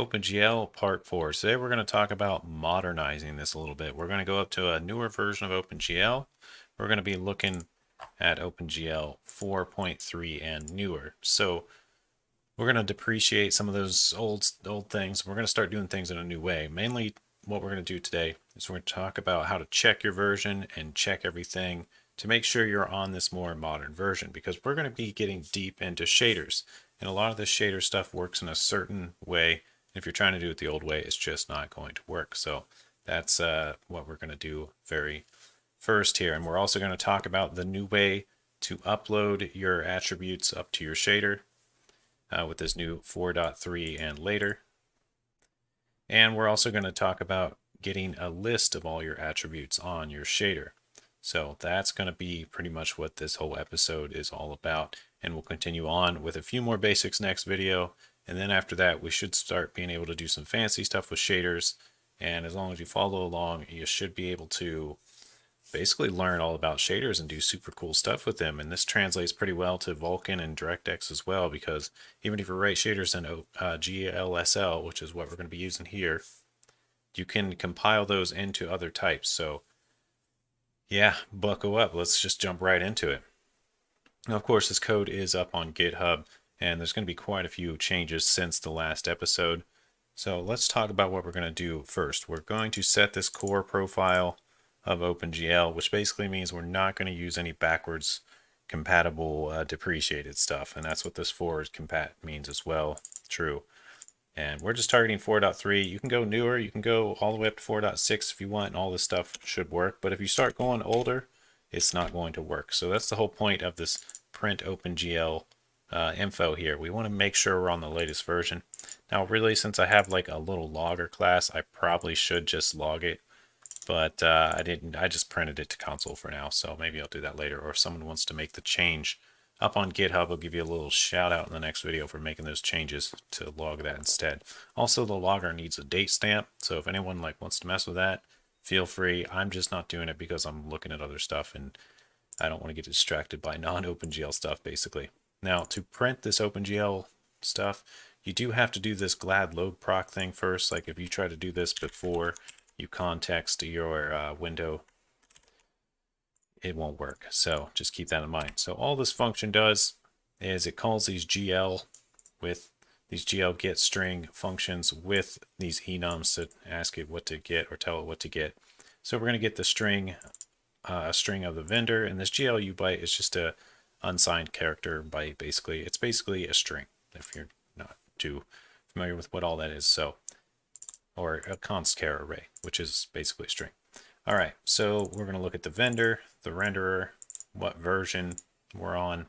OpenGL Part 4. Today we're going to talk about modernizing this a little bit. We're going to go up to a newer version of OpenGL. We're going to be looking at OpenGL 4.3 and newer. So we're going to depreciate some of those old things. We're going to start doing things in a new way. Mainly what we're going to do today is we're going to talk about how to check your version and check everything to make sure you're on this more modern version, because we're going to be getting deep into shaders. And a lot of this shader stuff works in a certain way. If you're trying to do it the old way, it's just not going to work. So that's what we're going to do very first here. And we're also going to talk about the new way to upload your attributes up to your shader with this new 4.3 and later. And we're also going to talk about getting a list of all your attributes on your shader. So that's going to be pretty much what this whole episode is all about. And we'll continue on with a few more basics next video. And then after that, we should start being able to do some fancy stuff with shaders. And as long as you follow along, you should be able to basically learn all about shaders and do super cool stuff with them. And this translates pretty well to Vulkan and DirectX as well, because even if you write shaders in GLSL, which is what we're going to be using here, you can compile those into other types. So yeah, buckle up. Let's just jump right into it. Now, of course, this code is up on GitHub, and there's going to be quite a few changes since the last episode. So let's talk about what we're going to do first. We're going to set this core profile of OpenGL, which basically means we're not going to use any backwards compatible depreciated stuff. And that's what this forward compat means as well. True. And we're just targeting 4.3. You can go newer. You can go all the way up to 4.6 if you want, and all this stuff should work. But if you start going older, it's not going to work. So that's the whole point of this print OpenGL info here. We want to make sure we're on the latest version. Now, really, since I have like a little logger class, I probably should just log it. But I didn't. I just printed it to console for now. So maybe I'll do that later. Or if someone wants to make the change up on GitHub, I'll give you a little shout out in the next video for making those changes to log that instead. Also, the logger needs a date stamp, so if anyone wants to mess with that, feel free. I'm just not doing it because I'm looking at other stuff and I don't want to get distracted by non-OpenGL stuff, basically. Now, to print this OpenGL stuff, you do have to do this glad load proc thing first. Like if you try to do this before you context your window, it won't work. So just keep that in mind. So all this function does is it calls these GL with these GL get string functions with these enums to ask it what to get or tell it what to get. So we're going to get the string, a string of the vendor, and this GLU byte is just a unsigned character byte. Basically, it's basically a string if you're not too familiar with what all that is. So, or a const char array, which is basically a string. All right, so we're going to look at the vendor, the renderer, what version we're on,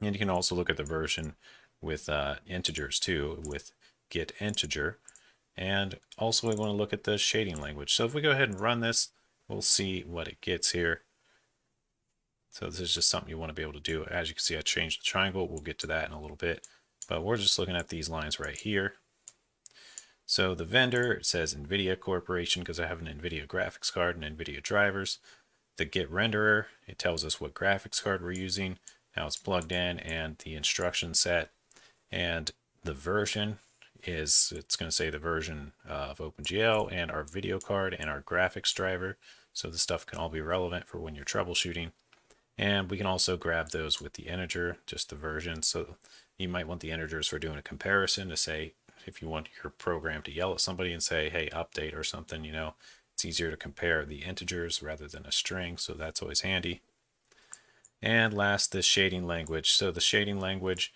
and you can also look at the version with integers too, with get integer, and also we want to look at the shading language. So if we go ahead and run this, we'll see what it gets here. So this is just something you want to be able to do. As you can see, I changed the triangle. We'll get to that in a little bit, but we're just looking at these lines right here. So the vendor, it says NVIDIA Corporation because I have an NVIDIA graphics card and NVIDIA drivers. The get renderer, it tells us what graphics card we're using, how it's plugged in, and the instruction set. And the version is, it's going to say the version of OpenGL and our video card and our graphics driver. So this stuff can all be relevant for when you're troubleshooting. And we can also grab those with the integer, just the version. So you might want the integers for doing a comparison to say, if you want your program to yell at somebody and say, hey, update or something, you know, it's easier to compare the integers rather than a string. So that's always handy. And last, the shading language. So the shading language,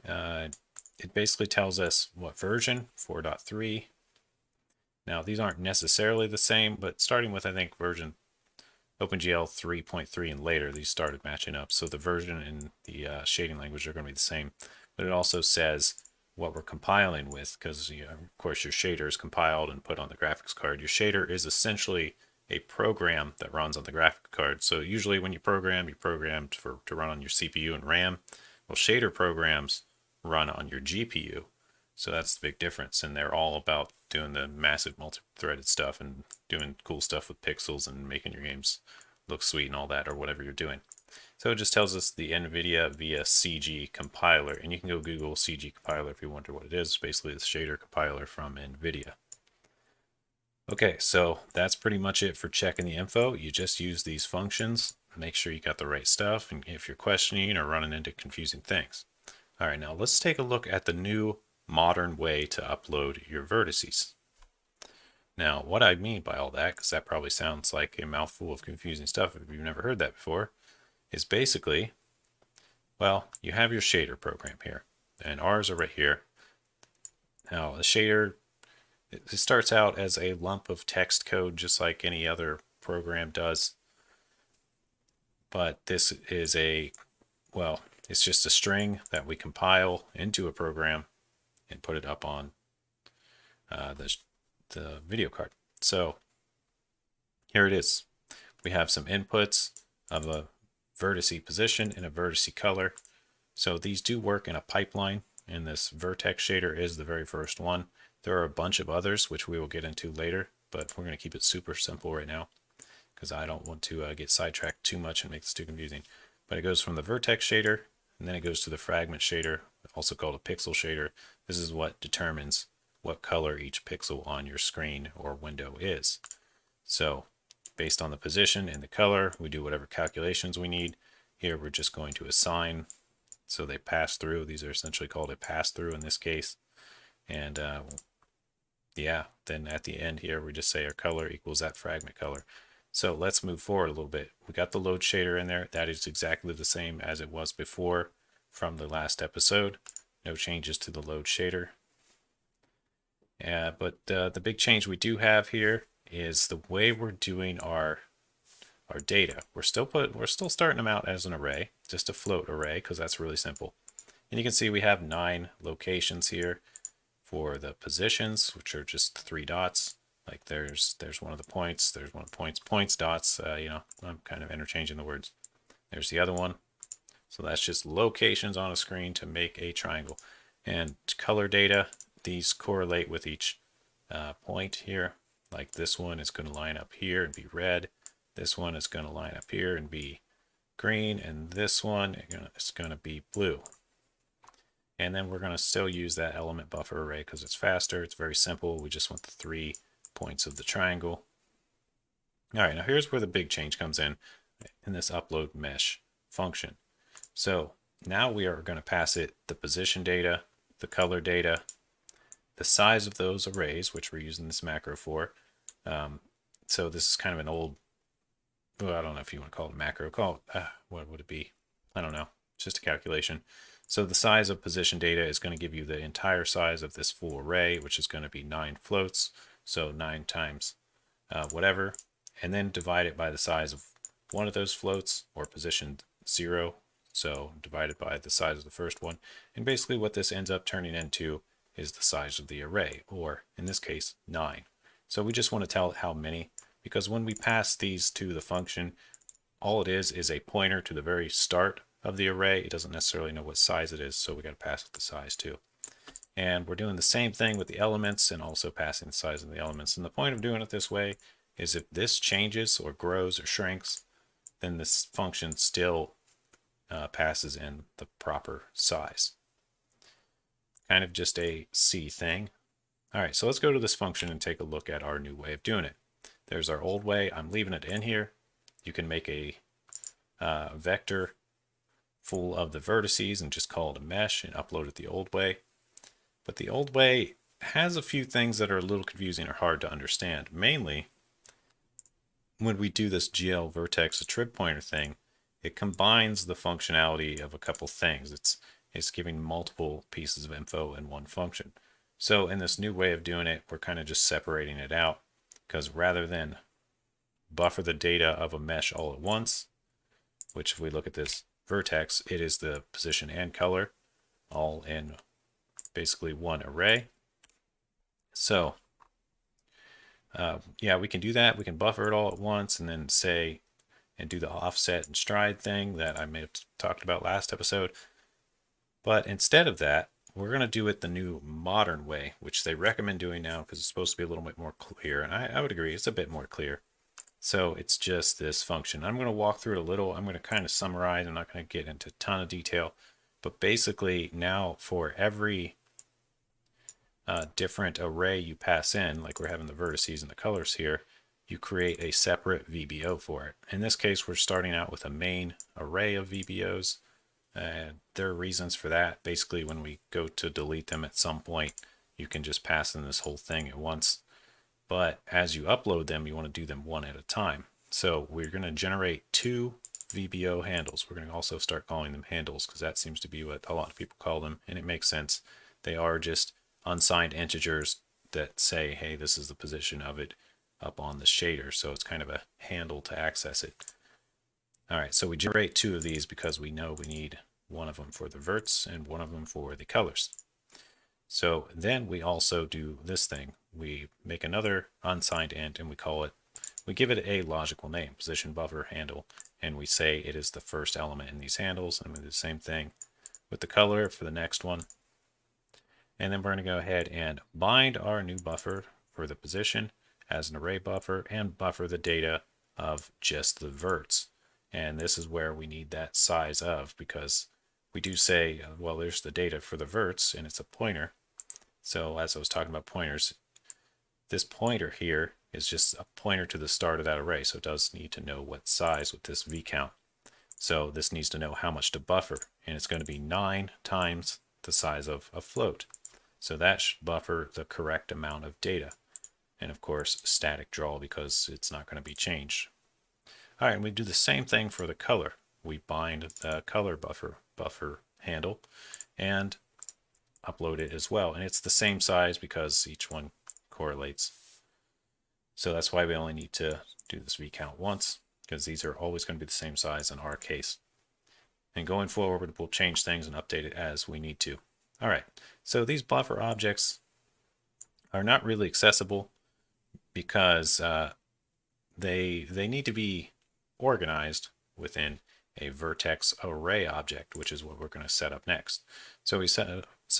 it basically tells us what version, 4.3. Now, these aren't necessarily the same, but starting with, I think, version OpenGL 3.3 and later, these started matching up. So the version and the shading language are going to be the same. But it also says what we're compiling with, because of course your shader is compiled and put on the graphics card. Your shader is essentially a program that runs on the graphics card. So usually when you programmed to run on your CPU and RAM. Well, shader programs run on your GPU. So that's the big difference. And they're all about doing the massive multi-threaded stuff and doing cool stuff with pixels and making your games look sweet and all that, or whatever you're doing. So it just tells us the NVIDIA via CG compiler, and you can go Google CG compiler if you wonder what it is. It's basically the shader compiler from NVIDIA. Okay, so that's pretty much it for checking the info. You just use these functions, make sure you got the right stuff, and if you're questioning or running into confusing things. All right, now let's take a look at the new modern way to upload your vertices. Now, what I mean by all that, because that probably sounds like a mouthful of confusing stuff if you've never heard that before, is basically, well, you have your shader program here, and ours are right here. Now, the shader, it starts out as a lump of text code just like any other program does, but this is well, it's just a string that we compile into a program and put it up on the video card. So here it is. We have some inputs of a vertice position and a vertice color. So these do work in a pipeline, and this vertex shader is the very first one. There are a bunch of others, which we will get into later, but we're going to keep it super simple right now because I don't want to get sidetracked too much and make this too confusing. But it goes from the vertex shader, and then it goes to the fragment shader, also called a pixel shader. This is what determines what color each pixel on your screen or window is. So based on the position and the color, we do whatever calculations we need. Here we're just going to assign, so they pass through. These are essentially called a pass through in this case. And yeah, then at the end here, we just say our color equals that fragment color. So let's move forward a little bit. We got the load shader in there. That is exactly the same as it was before from the last episode. No changes to the load shader. But the big change we do have here is the way we're doing our data. We're still starting them out as an array, just a float array, because that's really simple. And you can see we have 9 locations here for the positions, which are just 3 dots. Like there's one of the points, there's one of the points, dots. You know, I'm kind of interchanging the words. There's the other one. So that's just locations on a screen to make a triangle. And color data, these correlate with each point here. Like this one is going to line up here and be red. This one is going to line up here and be green. And this one is going to be blue. And then we're going to still use that element buffer array because it's faster. It's very simple. We just want the 3 points of the triangle. All right, now here's where the big change comes in this upload mesh function. So now we are going to pass it the position data, the color data, the size of those arrays, which we're using this macro for. So this is kind of an old, well, I don't know if you want to call it a macro. What would it be? I don't know. It's just a calculation. So the size of position data is going to give you the entire size of this full array, which is going to be 9 floats. So 9 times whatever, and then divide it by the size of one of those floats, or position 0. So divided by the size of the first one. And basically what this ends up turning into is the size of the array, or in this case, 9. So we just want to tell how many, because when we pass these to the function, all it is a pointer to the very start of the array. It doesn't necessarily know what size it is, so we got to pass it the size too. And we're doing the same thing with the elements and also passing the size of the elements. And the point of doing it this way is if this changes or grows or shrinks, then this function still passes in the proper size. Kind of just a C thing. All right, so let's go to this function and take a look at our new way of doing it. There's our old way. I'm leaving it in here. You can make a vector full of the vertices and just call it a mesh and upload it the old way. But the old way has a few things that are a little confusing or hard to understand. Mainly, when we do this GL vertex attrib pointer thing, it combines the functionality of a couple things. It's giving multiple pieces of info in one function. So in this new way of doing it, we're kind of just separating it out, because rather than buffer the data of a mesh all at once, which if we look at this vertex, it is the position and color all in basically one array. So yeah, we can do that. We can buffer it all at once and then say and do the offset and stride thing that I may have talked about last episode. But instead of that, we're going to do it the new modern way, which they recommend doing now because it's supposed to be a little bit more clear. And I would agree, it's a bit more clear. So it's just this function. I'm going to walk through it a little. I'm going to kind of summarize. I'm not going to get into a ton of detail. But basically now for every different array you pass in, like we're having the vertices and the colors here, you create a separate VBO for it. In this case, we're starting out with a main array of VBOs. There are reasons for that. Basically, when we go to delete them at some point, you can just pass in this whole thing at once. But as you upload them, you want to do them one at a time. So we're going to generate 2 VBO handles. We're going to also start calling them handles because that seems to be what a lot of people call them, and it makes sense. They are just unsigned integers that say, hey, this is the position of it up on the shader. So it's kind of a handle to access it. All right, so we generate 2 of these because we know we need one of them for the verts and one of them for the colors. So then we also do this thing. We make another unsigned int and we give it a logical name, position buffer handle, and we say it is the first element in these handles. I'm going to do the same thing with the color for the next one. And then we're going to go ahead and bind our new buffer for the position as an array buffer and buffer the data of just the verts. And this is where we need that size of, because we do say, well, there's the data for the verts and it's a pointer. So as I was talking about pointers, this pointer here is just a pointer to the start of that array. So it does need to know what size with this v count. So this needs to know how much to buffer, and it's going to be 9 times the size of a float. So that should buffer the correct amount of data. And of course, static draw because it's not going to be changed. All right, and we do the same thing for the color. We bind the color buffer handle and upload it as well. And it's the same size because each one correlates. So that's why we only need to do this vcount once, because these are always going to be the same size in our case. And going forward, we'll change things and update it as we need to. All right, so these buffer objects are not really accessible because they need to be organized within a vertex array object, which is what we're going to set up next. So we set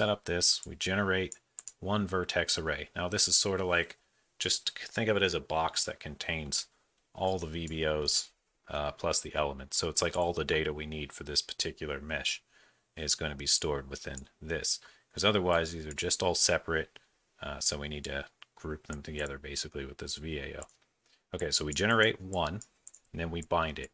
up this, we generate one vertex array. Now this is sort of like, just think of it as a box that contains all the VBOs plus the elements. So it's like all the data we need for this particular mesh is going to be stored within this, because otherwise these are just all separate. So we need to group them together basically with this VAO. Okay, so we generate one and then we bind it.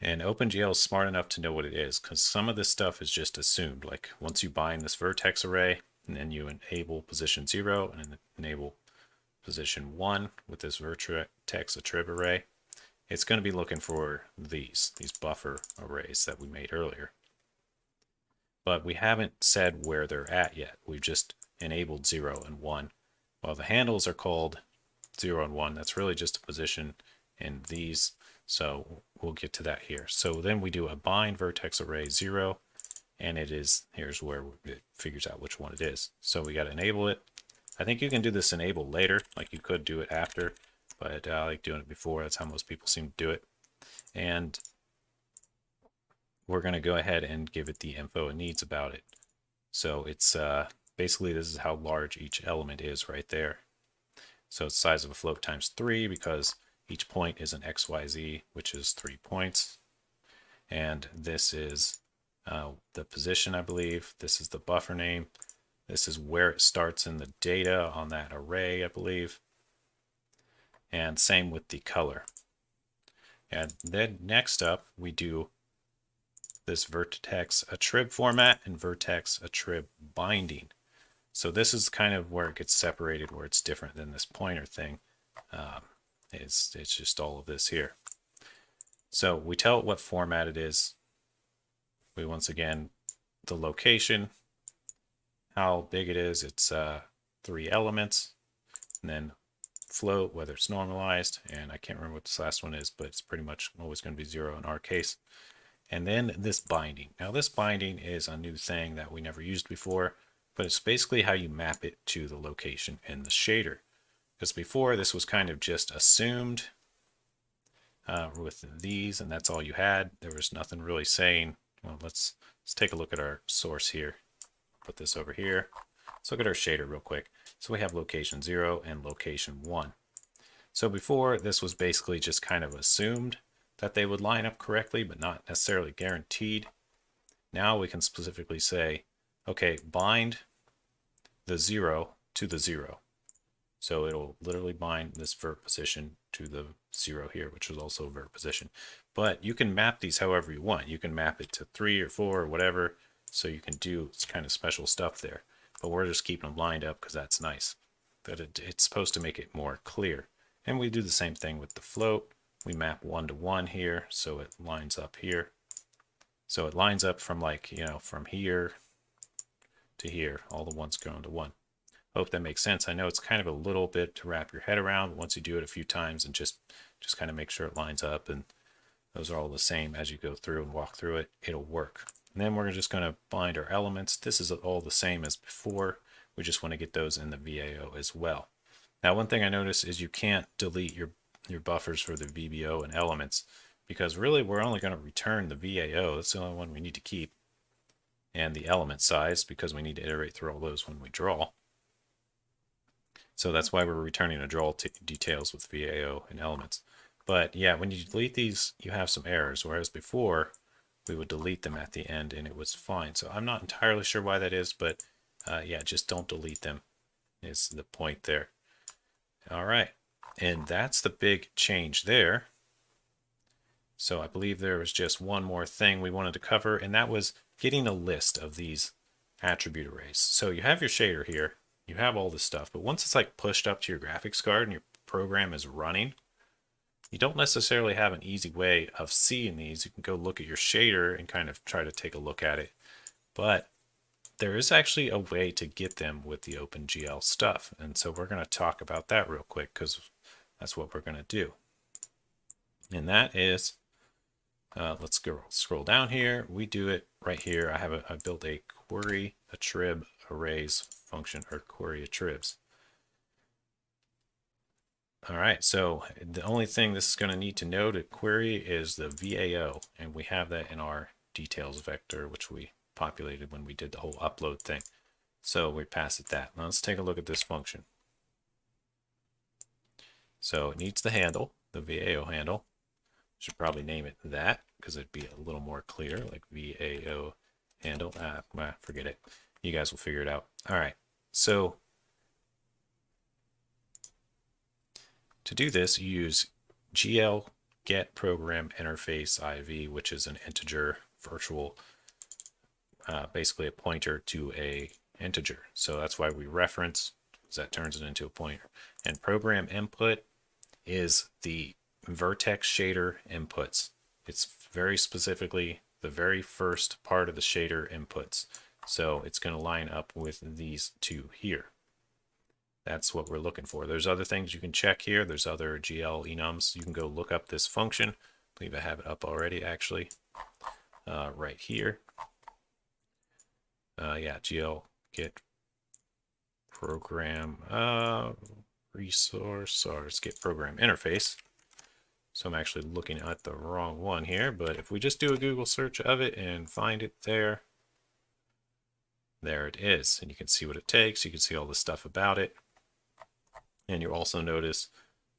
And OpenGL is smart enough to know what it is, because some of this stuff is just assumed. Like once you bind this vertex array and then you enable position 0 and enable position 1 with this vertex attrib array, it's going to be looking for these buffer arrays that we made earlier. But we haven't said where they're at yet. We've just enabled 0 and 1. Well, the handles are called 0 and 1. That's really just a position in these. So we'll get to that here. So then we do a bind vertex array 0, and it is, here's where it figures out which one it is. So we got to enable it. I think you can do this enable later, like you could do it after, but I like doing it before. That's how most people seem to do it. And we're going to go ahead and give it the info it needs about it. So it's basically, this is how large each element is right there. So it's size of a float times 3 because each point is an XYZ, which is 3 points. And this is the position, I believe. This is the buffer name. This is where it starts in the data on that array, I believe. And same with the color. And then next up, we do this vertex attrib format and vertex attrib binding. So this is kind of where it gets separated, where it's different than this pointer thing. It's just all of this here. So we tell it what format it is. We once again, the location, how big it is. It's 3 elements, and then float, whether it's normalized, and I can't remember what this last one is, but it's pretty much always going to be 0 in our case. And then this binding. Now this binding is a new thing that we never used before, but it's basically how you map it to the location in the shader. Because before this was kind of just assumed with these, and that's all you had. There was nothing really saying, well, let's take a look at our source here. Put this over here. Let's look at our shader real quick. So we have location 0 and location 1. So before, this was basically just kind of assumed that they would line up correctly, but not necessarily guaranteed. Now we can specifically say, okay, bind the 0 to the 0. So it'll literally bind this vert position to the 0 here, which is also a vert position. But you can map these however you want. You can map it to 3 or 4 or whatever. So you can do kind of special stuff there. But we're just keeping them lined up because that's nice. That it's supposed to make it more clear. And we do the same thing with the float. We map 1 to 1 here, so it lines up here. So it lines up from from here to here, all the ones going to 1. Hope that makes sense. I know it's kind of a little bit to wrap your head around, but once you do it a few times and just kind of make sure it lines up and those are all the same as you go through and walk through it, it'll work. And then we're just going to bind our elements. This is all the same as before. We just want to get those in the VAO as well. Now, one thing I noticed is you can't delete your buffers for the VBO and elements because really we're only going to return the VAO. That's the only one we need to keep. And the element size because we need to iterate through all those when we draw. So that's why we're returning a draw details with VAO and elements. But yeah, when you delete these, you have some errors, whereas before we would delete them at the end and it was fine. So I'm not entirely sure why that is, but yeah, just don't delete them is the point there. All right, and that's the big change there. So I believe there was just one more thing we wanted to cover, and that was getting a list of these attribute arrays. So you have your shader here, you have all this stuff, but once it's like pushed up to your graphics card and your program is running, you don't necessarily have an easy way of seeing these. You can go look at your shader and kind of try to take a look at it, but there is actually a way to get them with the OpenGL stuff. And so we're going to talk about that real quick because that's what we're going to do. And that is, let's go scroll down here. We do it right here. I built a query attrib arrays function, or query attribs. All right, so the only thing this is going to need to know to query is the VAO, and we have that in our details vector, which we populated when we did the whole upload thing. So we pass it that. Now let's take a look at this function. So it needs the handle, the VAO handle. Should probably name it that because it'd be a little more clear, like VAO handle. Forget it. You guys will figure it out. All right, so to do this, you use GL get program interface IV, which is an integer virtual, basically a pointer to a integer. So that's why we reference, because that turns it into a pointer. And program input is the vertex shader inputs. It's very specifically the very first part of the shader inputs. So it's going to line up with these two here. That's what we're looking for. There's other things you can check here. There's other GL enums. You can go look up this function. I believe I have it up already, actually, right here. Yeah, GL get program resource, or let's get program interface. So I'm actually looking at the wrong one here, but if we just do a Google search of it and find it there it is. And you can see what it takes. You can see all the stuff about it. And you'll also notice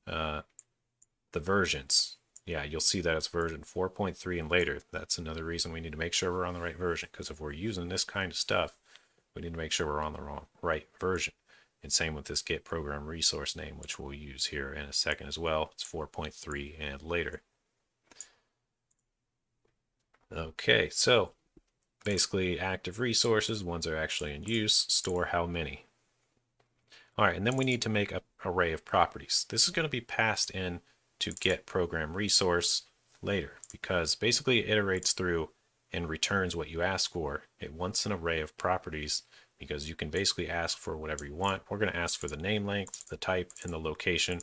the versions. Yeah, you'll see that it's version 4.3 and later. That's another reason we need to make sure we're on the right version, because if we're using this kind of stuff, we need to make sure we're on the right version. And same with this get program resource name, which we'll use here in a second as well. It's 4.3 and later. Okay, so basically active resources, ones that are actually in use, store how many. All right, and then we need to make an array of properties. This is going to be passed in to get program resource later, because basically it iterates through and returns what you ask for. It wants an array of properties because you can basically ask for whatever you want. We're going to ask for the name length, the type, and the location,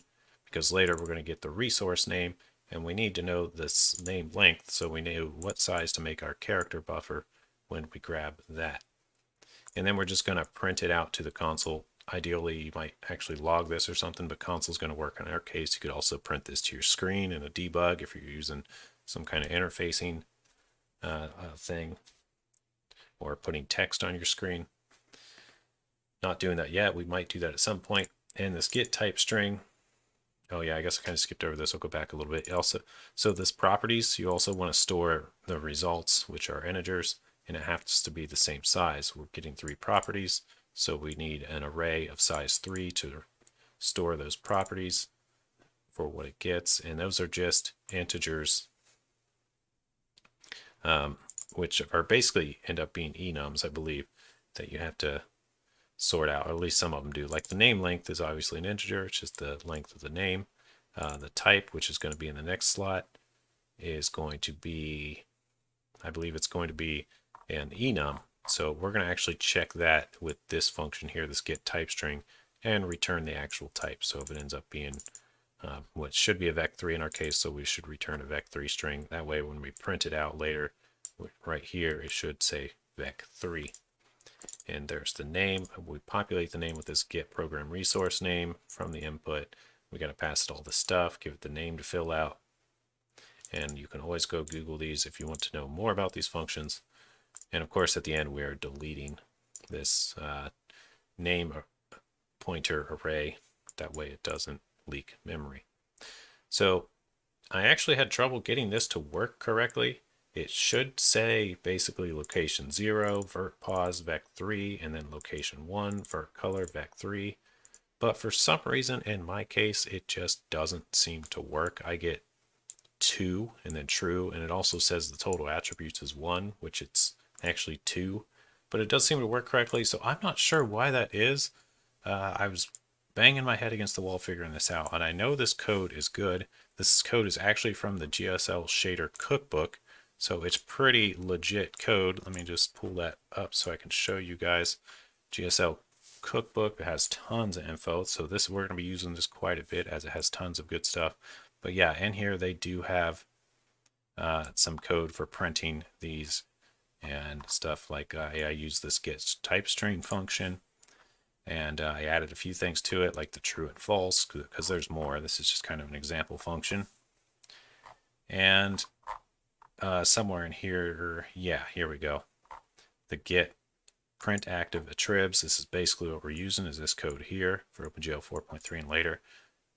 because later we're going to get the resource name, and we need to know this name length so we know what size to make our character buffer when we grab that. And then we're just going to print it out to the console. Ideally, you might actually log this or something, but console's going to work. In our case, you could also print this to your screen in a debug if you're using some kind of interfacing thing, or putting text on your screen. Not doing that yet. We might do that at some point. And this get type string, Oh yeah, I guess I kind of skipped over this. I'll go back a little bit. Also, so this properties, you also want to store the results, which are integers, and it has to be the same size. We're getting 3 properties, so we need an array of size 3 to store those properties for what it gets, and those are just integers, which are basically end up being enums, I believe, that you have to sort out, or at least some of them do. Like the name length is obviously an integer, it's just the length of the name. The type, which is going to be in the next slot, is going to be, I believe it's going to be an enum. So we're going to actually check that with this function here, this get type string, and return the actual type. So if it ends up being what should be a vec3 in our case, so we should return a vec3 string. That way when we print it out later, right here, it should say vec3. And there's the name. We populate the name with this get program resource name from the input. We got to pass it all the stuff, give it the name to fill out. And you can always go Google these if you want to know more about these functions. And of course, at the end, we are deleting this name pointer array. That way it doesn't leak memory. So I actually had trouble getting this to work correctly. It should say basically location 0, vert pause, vec3, and then location 1, vert color, vec3. But for some reason, in my case, it just doesn't seem to work. I get 2 and then true, and it also says the total attributes is 1, which it's actually 2. But it does seem to work correctly, so I'm not sure why that is. I was banging my head against the wall figuring this out, and I know this code is good. This code is actually from the GLSL shader cookbook, so it's pretty legit code. Let me just pull that up so I can show you guys. GLSL cookbook has tons of info, so this we're going to be using this quite a bit as it has tons of good stuff. But yeah, in here they do have some code for printing these and stuff. Like I use this get type string function, and I added a few things to it, like the true and false, because there's more. This is just kind of an example function. And somewhere in here, yeah, here we go. The get print active attribs. This is basically what we're using, is this code here for OpenGL 4.3 and later.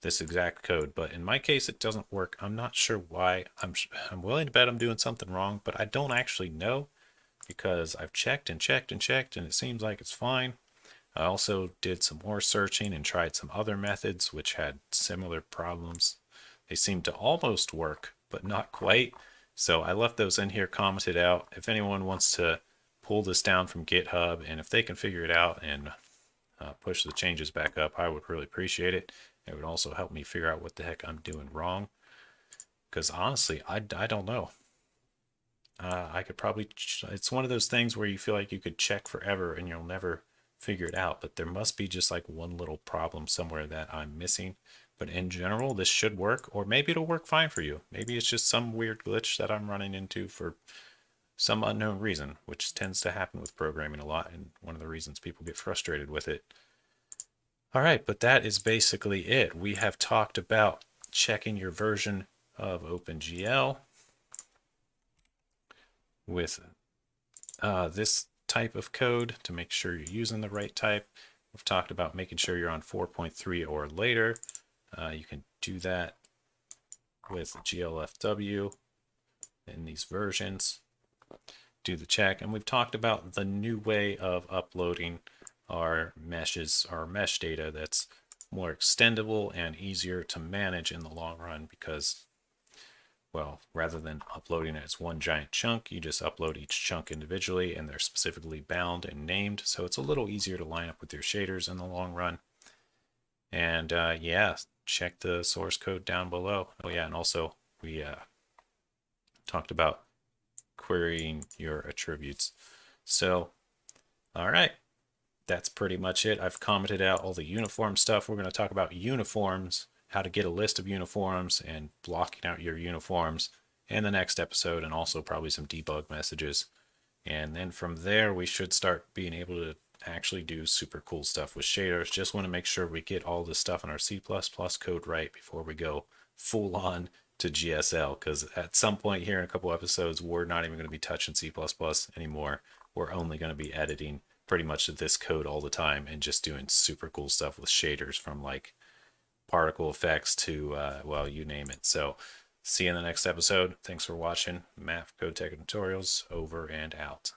This exact code, but in my case it doesn't work. I'm not sure why. I'm willing to bet I'm doing something wrong, but I don't actually know, because I've checked and checked and checked and it seems like it's fine. I also did some more searching and tried some other methods which had similar problems. They seemed to almost work, but not quite. So I left those in here commented out. If anyone wants to pull this down from GitHub, and if they can figure it out and push the changes back up, I would really appreciate it. It would also help me figure out what the heck I'm doing wrong, because honestly, I don't know. I could probably, it's one of those things where you feel like you could check forever and you'll never figure it out, but there must be just like one little problem somewhere that I'm missing. But in general, this should work, or maybe it'll work fine for you. Maybe it's just some weird glitch that I'm running into for some unknown reason, which tends to happen with programming a lot, and one of the reasons people get frustrated with it. All right, but that is basically it. We have talked about checking your version of OpenGL with this type of code to make sure you're using the right type. We've talked about making sure you're on 4.3 or later. You can do that with GLFW in these versions. Do the check, and we've talked about the new way of uploading our meshes, our mesh data, that's more extendable and easier to manage in the long run, because, well, rather than uploading it as one giant chunk, you just upload each chunk individually and they're specifically bound and named, so it's a little easier to line up with your shaders in the long run. And yeah, check the source code down below. Oh yeah, and also we talked about querying your attributes. So, all right, that's pretty much it. I've commented out all the uniform stuff. We're going to talk about uniforms, how to get a list of uniforms and blocking out your uniforms in the next episode, and also probably some debug messages. And then from there, we should start being able to actually do super cool stuff with shaders. Just want to make sure we get all this stuff in our C++ code right before we go full on to GSL, because at some point here in a couple episodes, we're not even going to be touching C++ anymore. We're only going to be editing pretty much this code all the time and just doing super cool stuff with shaders from like particle effects to, well, you name it. So see you in the next episode. Thanks for watching. Math Code Tech Tutorials over and out.